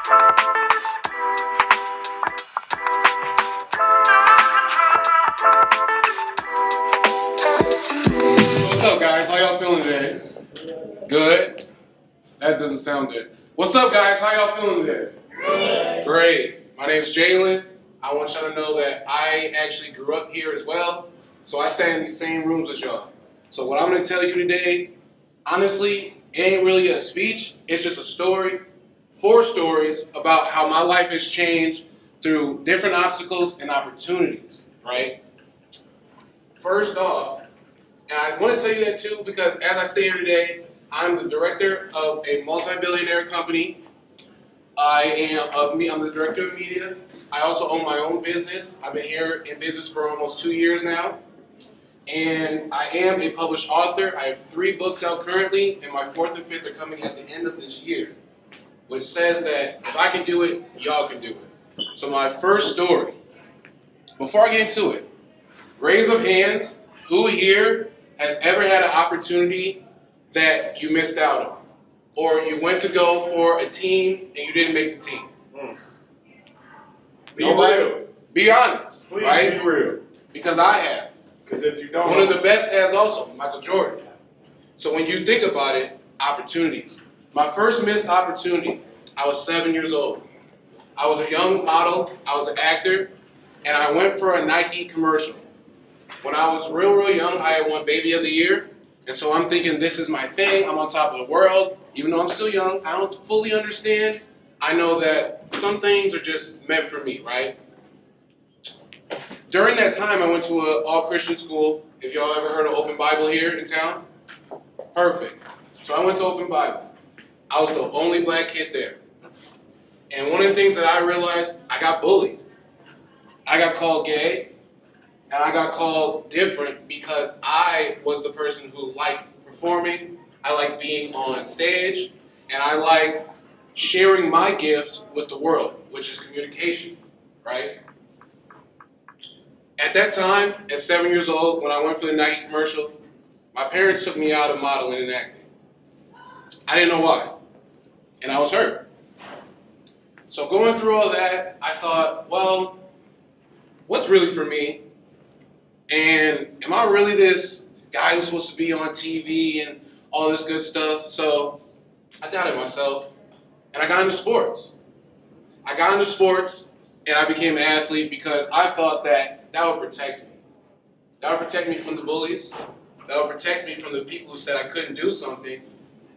What's up, guys? How y'all feeling today? Good? That doesn't sound good. What's up, guys? How y'all feeling today? Good. Great. My name's Jalen. I want y'all to know that I actually grew up here as well, so I sat in these same rooms as y'all. So what I'm going to tell you today, honestly, it ain't really a speech. It's just a story, 4 stories about how my life has changed through different obstacles and opportunities, right? First off, and I want to tell you that too because as I stay here today, I'm the director of a multi-billionaire company. I'm the director of media. I also own my own business. I've been here in business for almost 2 years now. And I am a published author. I have 3 books out currently, and my 4th and 5th are coming at the end of this year, which says that if I can do it, y'all can do it. So my first story, before I get into it, raise of hands, who here has ever had an opportunity that you missed out on? Or you went to go for a team and you didn't make the team? Be real. Be honest. Please right? be real. Because I have. Because if you don't, one of the best has also, Michael Jordan. So when you think about it, opportunities. My first missed opportunity, I was 7 years old. I was a young model, I was an actor, and I went for a Nike commercial. When I was real young, I had won Baby of the Year. And so I'm thinking, this is my thing. I'm on top of the world. Even though I'm still young, I don't fully understand. I know that some things are just meant for me, right? During that time, I went to an all-Christian school. If y'all ever heard of Open Bible here in town? Perfect. So I went to Open Bible. I was the only black kid there. And one of the things that I realized, I got bullied. I got called gay. And I got called different because I was the person who liked performing, I liked being on stage, and I liked sharing my gifts with the world, which is communication, right? At that time, at 7 years old, when I went for the Nike commercial, my parents took me out of modeling and acting. I didn't know why, and I was hurt. So going through all that, I thought, well, what's really for me? And am I really this guy who's supposed to be on TV and all this good stuff? So I doubted myself, and I got into sports. I got into sports, and I became an athlete because I thought that would protect me. That would protect me from the bullies. That would protect me from the people who said I couldn't do something,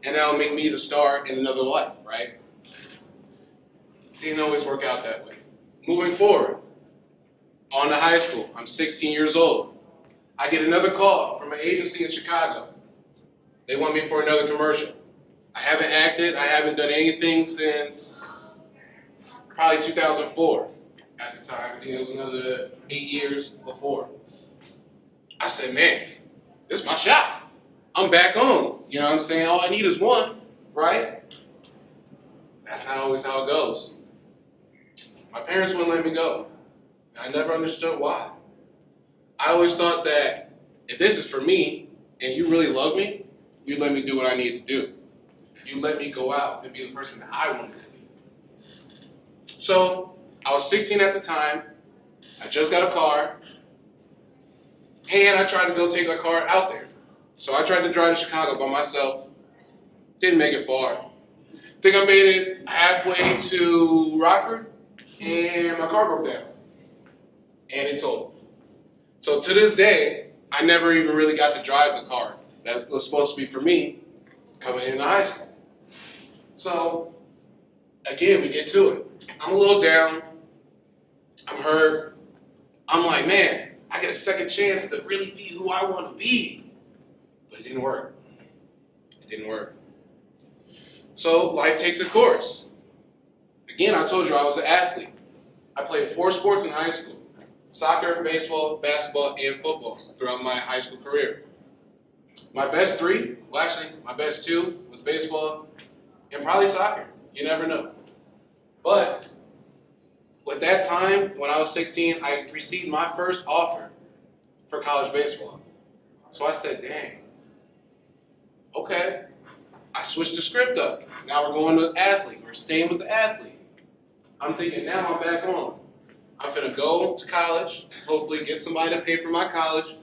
and that would make me the star in another life, right? Didn't always work out that way. Moving forward, on to high school. I'm 16 years old. I get another call from an agency in Chicago. They want me for another commercial. I haven't acted. I haven't done anything since probably 2004. At the time, I think it was another 8 years before. I said, man, this is my shot. I'm back on. You know what I'm saying? All I need is one, right? That's not always how it goes. My parents wouldn't let me go. I never understood why. I always thought that if this is for me and you really love me, you'd let me do what I need to do. You'd let me go out and be the person that I wanted to be. So I was 16 at the time. I just got a car. And I tried to go take a car out there. So I tried to drive to Chicago by myself. Didn't make it far. Think I made it halfway to Rockford and my car broke down. And it totaled. So to this day, I never even really got to drive the car that was supposed to be for me coming into high school. So again, we get to it. I'm a little down. I'm hurt. I'm like, man, I get a second chance to really be who I want to be. But it didn't work. It didn't work. So life takes a course. Again, I told you I was an athlete. I played 4 sports in high school. Soccer, baseball, basketball, and football throughout my high school career. My best 3, well actually, my best 2 was baseball and probably soccer. You never know. But with that time, when I was 16, I received my first offer for college baseball. So I said, dang, okay. I switched the script up. Now we're going to athlete. We're staying with the athlete. I'm thinking now I'm back on. I'm finna go to college, hopefully get somebody to pay for my college,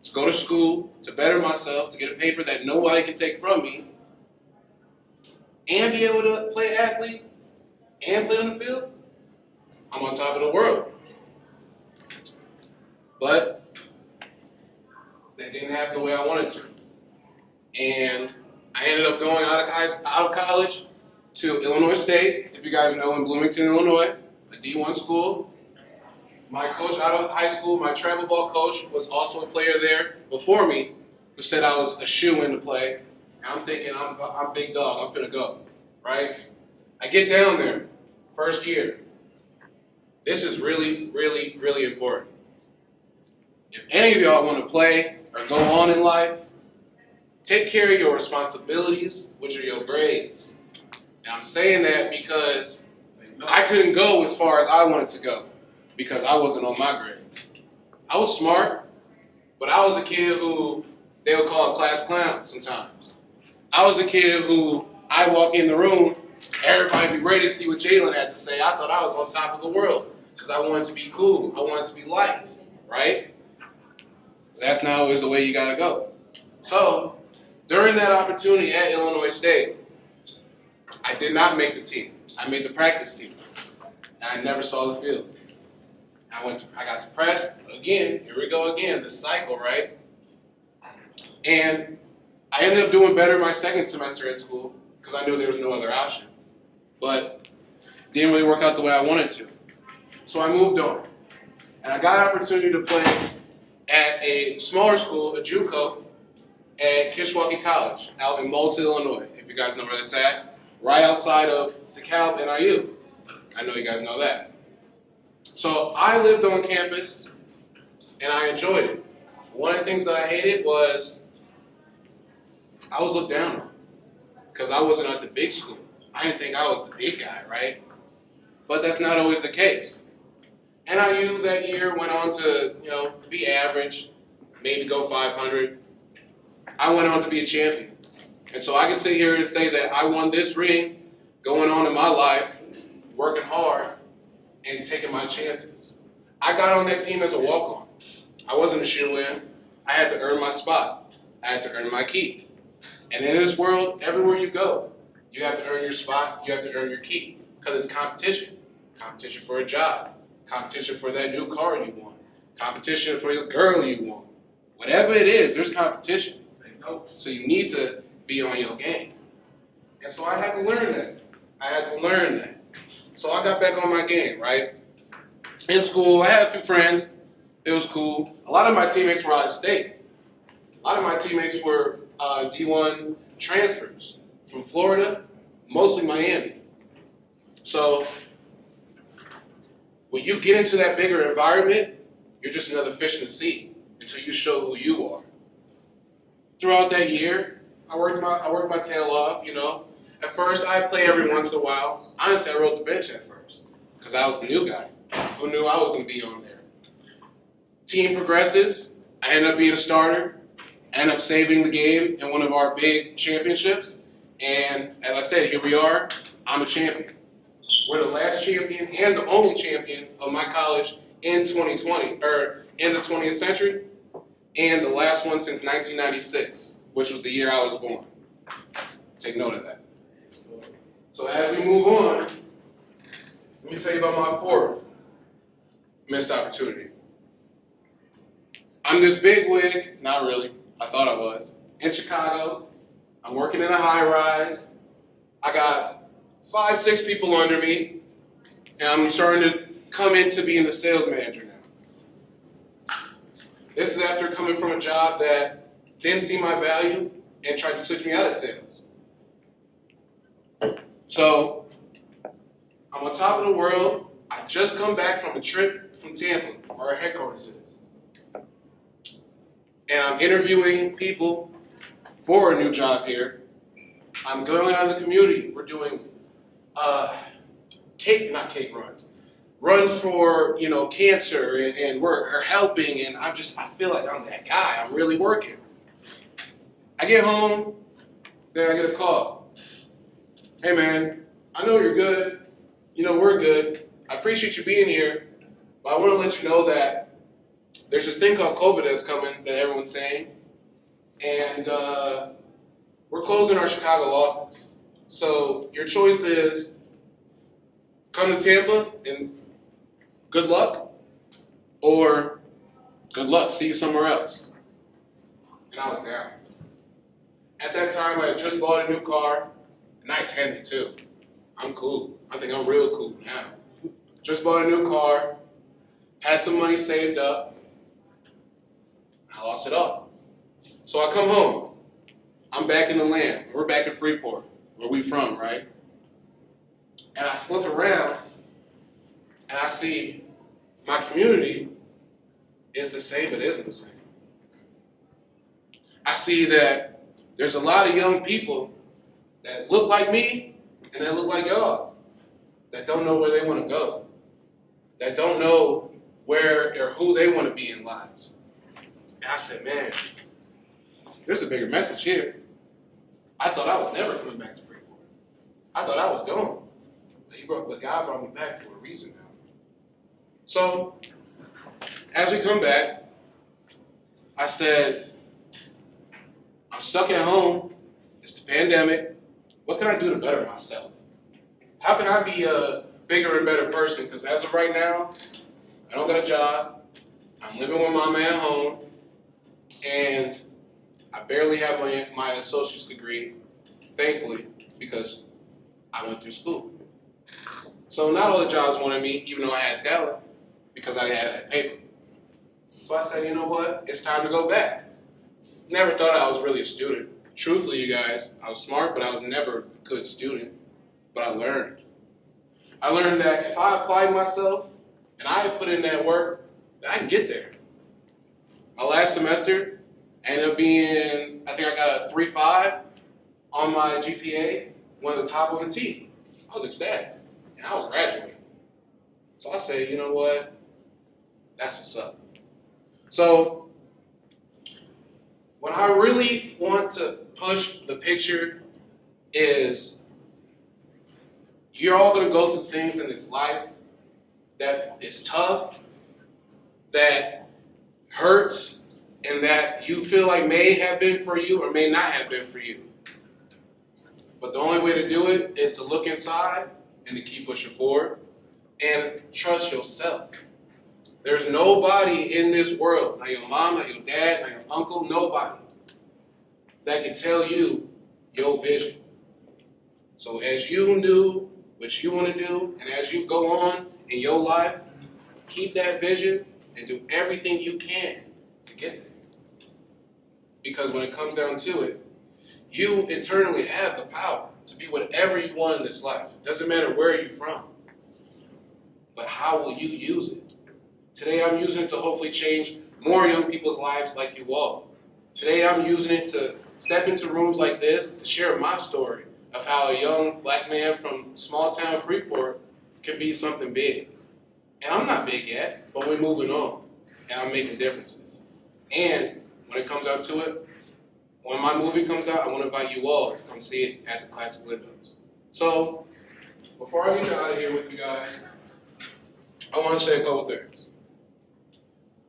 to go to school, to better myself, to get a paper that nobody can take from me, and be able to play athlete and play on the field. I'm on top of the world. But that didn't happen the way I wanted to. And I ended up going out of college to Illinois State, if you guys know, in Bloomington, Illinois, a D1 school. My coach out of high school, my travel ball coach, was also a player there before me, who said I was a shoo-in to play. And I'm thinking, I'm big dog, I'm finna go, right? I get down there, first year. This is really, really, really important. If any of y'all want to play or go on in life, take care of your responsibilities, which are your grades. And I'm saying that because I couldn't go as far as I wanted to go because I wasn't on my grades. I was smart, but I was a kid who they would call a class clown sometimes. I was a kid who I walk in the room, everybody be ready to see what Jalen had to say. I thought I was on top of the world because I wanted to be cool. I wanted to be liked, right? That's not always the way you gotta go. So, during that opportunity at Illinois State, I did not make the team. I made the practice team. And I never saw the field. I got depressed. Again, here we go again, the cycle, right? And I ended up doing better my second semester at school because I knew there was no other option. But didn't really work out the way I wanted to. So I moved on. And I got an opportunity to play at a smaller school, a JUCO, at Kishwaukee College out in Malta, Illinois, if you guys know where that's at, right outside of DeKalb, NIU. I know you guys know that. So I lived on campus, and I enjoyed it. One of the things that I hated was I was looked down on because I wasn't at the big school. I didn't think I was the big guy, right? But that's not always the case. NIU that year went on to, be average, maybe go 500. I went on to be a champion. And so I can sit here and say that I won this ring going on in my life, working hard, and taking my chances. I got on that team as a walk-on. I wasn't a shoe-in. I had to earn my spot. I had to earn my key. And in this world, everywhere you go, you have to earn your spot, you have to earn your key. Because it's competition. Competition for a job. Competition for that new car you want. Competition for the girl you want. Whatever it is, there's competition. So you need to be on your game. And so I had to learn that. So I got back on my game, right? In school, I had a few friends. It was cool. A lot of my teammates were out of state. A lot of my teammates were D1 transfers from Florida, mostly Miami. So when you get into that bigger environment, you're just another fish in the sea until you show who you are. Throughout that year, I worked my tail off, At first, I'd play every once in a while. Honestly, I rode the bench at first because I was the new guy who knew I was going to be on there. Team progresses. I end up being a starter. I end up saving the game in one of our big championships. And as I said, here we are. I'm a champion. We're the last champion and the only champion of my college in 2020, or in the 20th century, and the last one since 1996, which was the year I was born. Take note of that. So as we move on, let me tell you about my fourth missed opportunity. I'm this big wig, not really, I thought I was, in Chicago. I'm working in a high rise. I got 5, 6 people under me, and I'm starting to come into being the sales manager now. This is after coming from a job that didn't see my value and tried to switch me out of sales. So, I'm on top of the world. I just come back from a trip from Tampa, where our headquarters is. And I'm interviewing people for a new job here. I'm going out in the community. We're doing runs for, cancer, and we're helping, and I feel like I'm that guy. I'm really working. I get home, then I get a call. Hey man, I know you're good. We're good. I appreciate you being here, but I want to let you know that there's this thing called COVID that's coming that everyone's saying, and we're closing our Chicago office. So your choice is come to Tampa and good luck, or good luck, see you somewhere else. And I was down. At that time, I had just bought a new car, a nice Henry too. I'm cool. I think I'm real cool now. Just bought a new car, had some money saved up, I lost it all. So I come home. I'm back in the land. We're back in Freeport, where we from, right? And I slip around, and I see my community is the same, but isn't the same. I see that there's a lot of young people that look like me and that look like y'all, that don't know where they want to go, that don't know where or who they want to be in lives. And I said, man, there's a bigger message here. I thought I was never coming back to Freeport. I thought I was gone. But God brought me back for a reason now. So, as we come back, I said, I'm stuck at home. It's the pandemic. What can I do to better myself? How can I be a bigger and better person? Because as of right now, I don't got a job. I'm living with mama at home. And I barely have my associate's degree, thankfully, because I went through school. So not all the jobs wanted me, even though I had talent, because I didn't have that paper. So I said, you know what? It's time to go back. Never thought I was really a student. Truthfully, you guys, I was smart, but I was never a good student. But I learned. I learned that if I applied myself and I had put in that work, then I can get there. My last semester ended up being, I think I got a 3.5 on my GPA, one of the top of the team. I was ecstatic, and I was graduating. So I said, you know what? That's what's up. So what I really want to push the picture is you're all going to go through things in this life that is tough, that hurts, and that you feel like may have been for you or may not have been for you. But the only way to do it is to look inside and to keep pushing forward and trust yourself. There's nobody in this world, not your mom, not your dad, not your uncle, nobody, that can tell you your vision. So as you do what you want to do, and as you go on in your life, keep that vision and do everything you can to get there. Because when it comes down to it, you internally have the power to be whatever you want in this life. It doesn't matter where you're from. But how will you use it? Today I'm using it to hopefully change more young people's lives like you all. Today I'm using it to step into rooms like this to share my story of how a young black man from small town Freeport can be something big. And I'm not big yet, but we're moving on. And I'm making differences. And when it comes out to it, when my movie comes out, I want to invite you all to come see it at the Classic Windows. So, before I get out of here with you guys, I want to say a couple things.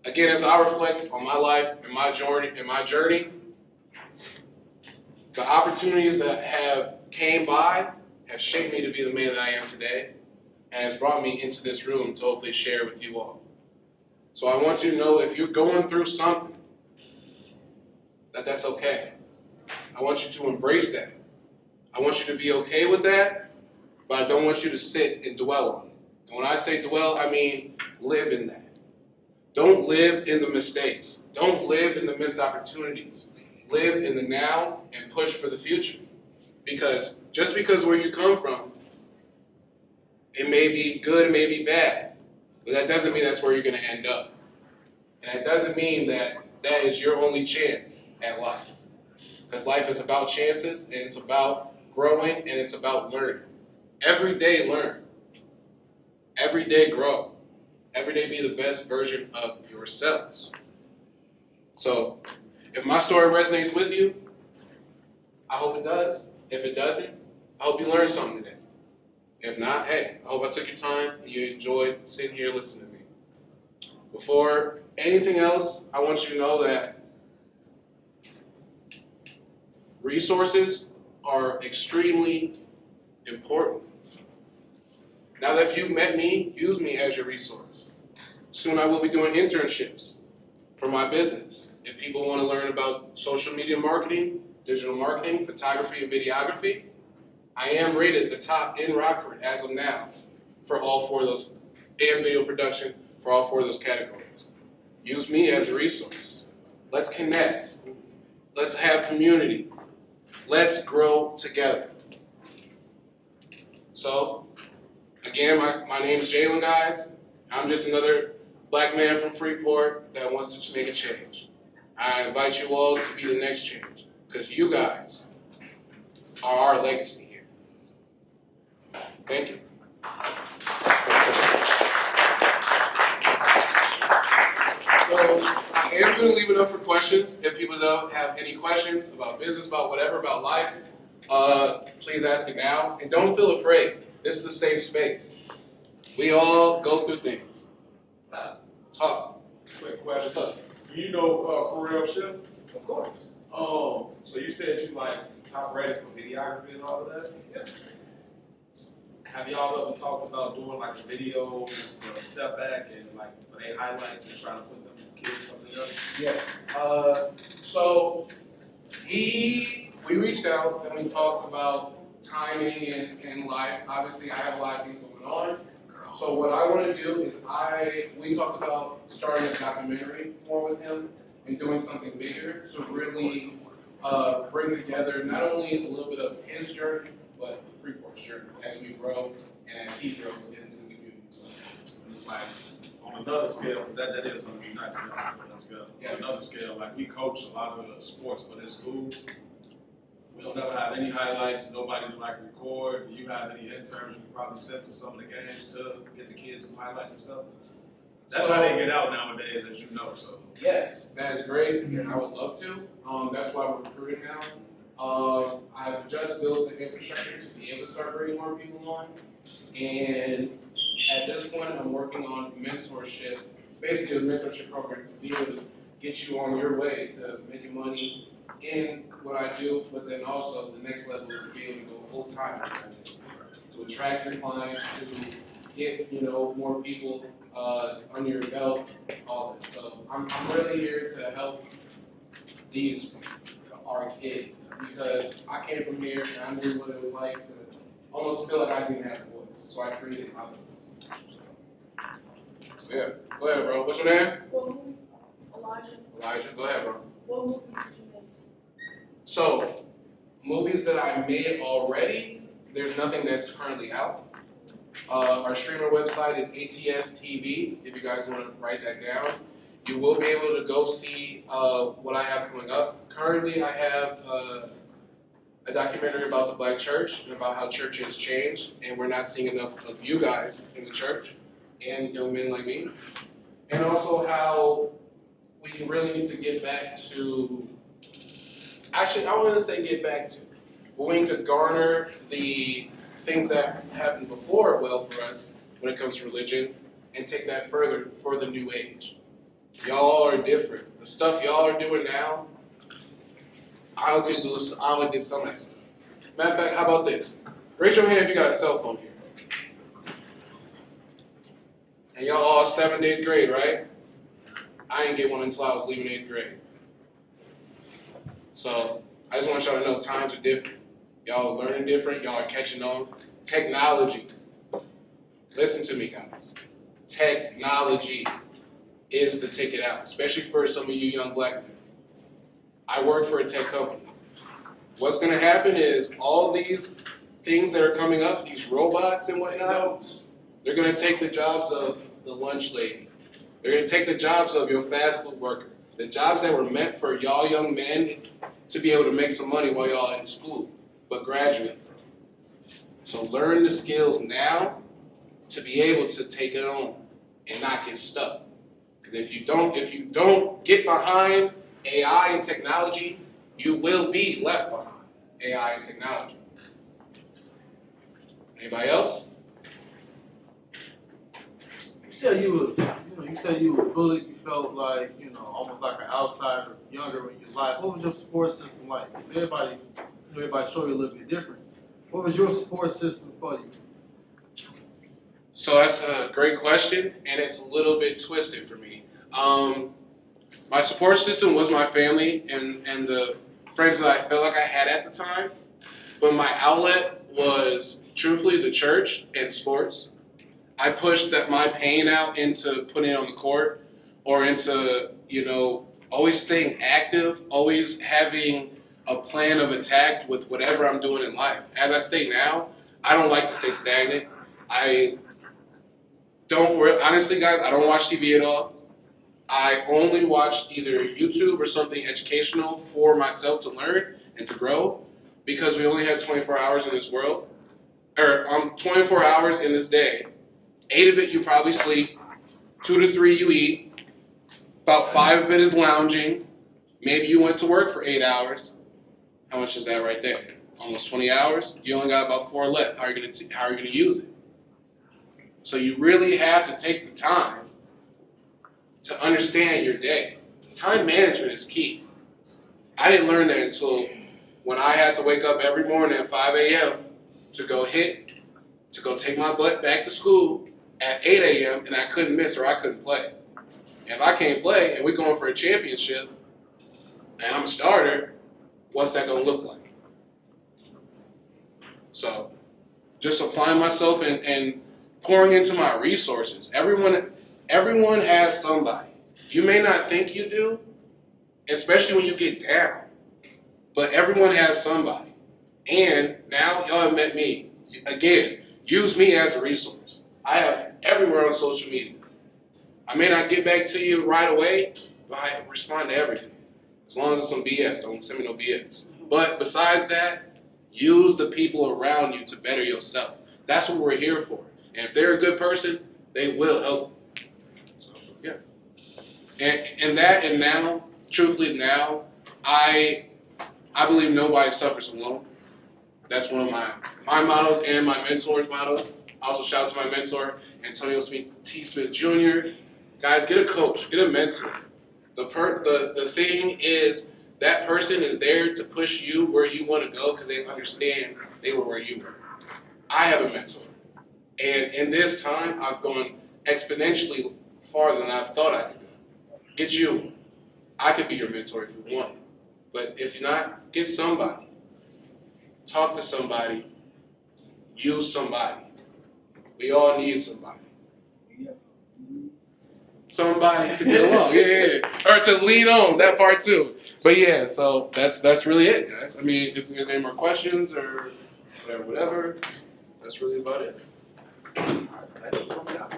Again, as I reflect on my life and my journey, the opportunities that have came by have shaped me to be the man that I am today, and has brought me into this room to hopefully share with you all. So I want you to know if you're going through something, that's okay. I want you to embrace that. I want you to be okay with that, but I don't want you to sit and dwell on it. And when I say dwell, I mean live in that. Don't live in the mistakes. Don't live in the missed opportunities. Live in the now and push for the future. Because just because where you come from, it may be good, it may be bad, but that doesn't mean that's where you're going to end up. And that doesn't mean that that is your only chance at life. Because life is about chances, and it's about growing, and it's about learning. Every day learn. Every day grow. Every day be the best version of yourselves. So, if my story resonates with you, I hope it does. If it doesn't, I hope you learned something today. If not, hey, I hope I took your time and you enjoyed sitting here listening to me. Before anything else, I want you to know that resources are extremely important. Now that you've met me, use me as your resource. Soon I will be doing internships for my business. If people want to learn about social media marketing, digital marketing, photography, and videography, I am rated the top in Rockford as of now for all 4 of those, and video production for all 4 of those categories. Use me as a resource. Let's connect. Let's have community. Let's grow together. So, again, my name is Jalen, guys. I'm just another black man from Freeport that wants to make a change. I invite you all to be the next change, because you guys are our legacy here. Thank you. So I am going to leave it up for questions. If people don't have any questions about business, about whatever, about life, please ask it now. And don't feel afraid. This is a safe space. We all go through things. Talk. Quick question. What's up? You know Career Shift? Of course. So you said you like top rated for videography and all of that? Yeah. Have y'all ever talked about doing like a video, step back and like when they highlight and trying to put them kids something else? Yes. So we reached out and we talked about timing and life. Obviously, I have a lot of things going on. So what I want to do is we talked about starting a documentary more with him and doing something bigger to really bring together not only a little bit of his journey, but Freeport's journey as we grow and as he grows in the community. So it's like, On another scale, that is going to be nice. Yeah. On another scale, like we coach a lot of the sports for this school. We don't never have any highlights, nobody to like record. Do you have any interns you can probably send to some of the games to get the kids some highlights and stuff? That's how they get out nowadays, as you know. So yes, that is great, and I would love to. That's why we're recruiting now. I've just built the infrastructure to be able to start bringing more people on, and at this point, I'm working on mentorship, basically a mentorship program to be able to get you on your way to making money in what I do, but then also the next level is to be able to go full time to attract your clients, to get more people under your belt, all that. So I'm really here to help our kids, because I came from here and I knew what it was like to almost feel like I didn't have a voice. So I created my voice. So yeah, go ahead, bro. What's your name? Elijah. Elijah. Go ahead, bro. What movie did you make? So, movies that I made already, there's nothing that's currently out. Our streamer website is ATS TV, if you guys want to write that down. You will be able to go see what I have coming up. Currently, I have a documentary about the Black church and about how church has changed, and we're not seeing enough of you guys in the church and young men like me. And also how we really need to get back to, actually, I want to say get back to, but we need to garner the things that happened before well for us when it comes to religion and take that further for the new age. Y'all are different. The stuff y'all are doing now, I only did some of that stuff. Matter of fact, how about this? Raise your hand if you got a cell phone here. And y'all all 7th, 8th grade, right? I didn't get one until I was leaving 8th grade. So I just want y'all to know times are different. Y'all are learning different. Y'all are catching on. Technology. Listen to me, guys. Technology is the ticket out, especially for some of you young black men. I work for a tech company. What's going to happen is all these things that are coming up, these robots and whatnot, they're going to take the jobs of the lunch lady. They're going to take the jobs of your fast food worker. The jobs that were meant for y'all young men to be able to make some money while y'all in school, but graduate from. So learn the skills now to be able to take it on and not get stuck. Because if you don't get behind AI and technology, you will be left behind AI and technology. Anybody else? said you was, you said you was bullied. You felt like, almost like an outsider, younger in your life. What was your support system like? 'Cause everybody show you a little bit different. What was your support system for you? So that's a great question, and it's a little bit twisted for me. My support system was my family and the friends that I felt like I had at the time, but my outlet was truthfully the church and sports. I pushed my pain out into putting it on the court or into, always staying active, always having a plan of attack with whatever I'm doing in life. As I state now, I don't like to stay stagnant. Honestly, guys, I don't watch TV at all. I only watch either YouTube or something educational for myself to learn and to grow, because we only have 24 hours in this world, or 24 hours in this day. 8 of it you probably sleep, 2 to 3 you eat, about 5 of it is lounging. Maybe you went to work for 8 hours. How much is that right there? Almost 20 hours. You only got about 4 left. How are you going to use it? So you really have to take the time to understand your day. Time management is key. I didn't learn that until when I had to wake up every morning at 5 a.m. to go take my butt back to school at 8 a.m. and I couldn't miss or I couldn't play. If I can't play and we're going for a championship and I'm a starter, what's that going to look like? So just applying myself and pouring into my resources. Everyone has somebody. You may not think you do, especially when you get down, but everyone has somebody. And now y'all have met me. Again, use me as a resource. I am everywhere on social media. I may not get back to you right away, but I respond to everything. As long as it's some BS, don't send me no BS. But besides that, use the people around you to better yourself. That's what we're here for. And if they're a good person, they will help. So, yeah. And now, truthfully now, I believe nobody suffers alone. That's one of my mottos and my mentor's mottos. I also shout out to my mentor, Antonio T. Smith Jr. Guys, get a coach, get a mentor. The thing is, that person is there to push you where you want to go because they understand they were where you were. I have a mentor. And in this time, I've gone exponentially farther than I've thought I could go. Get you. I could be your mentor if you want. But if you're not, get somebody. Talk to somebody. Use somebody. We all need somebody. Somebody to get along. Yeah. Or to lean on, that part too. But yeah, so that's really it, guys. I mean, if we have any more questions or whatever, that's really about it. All right, thanks for coming out.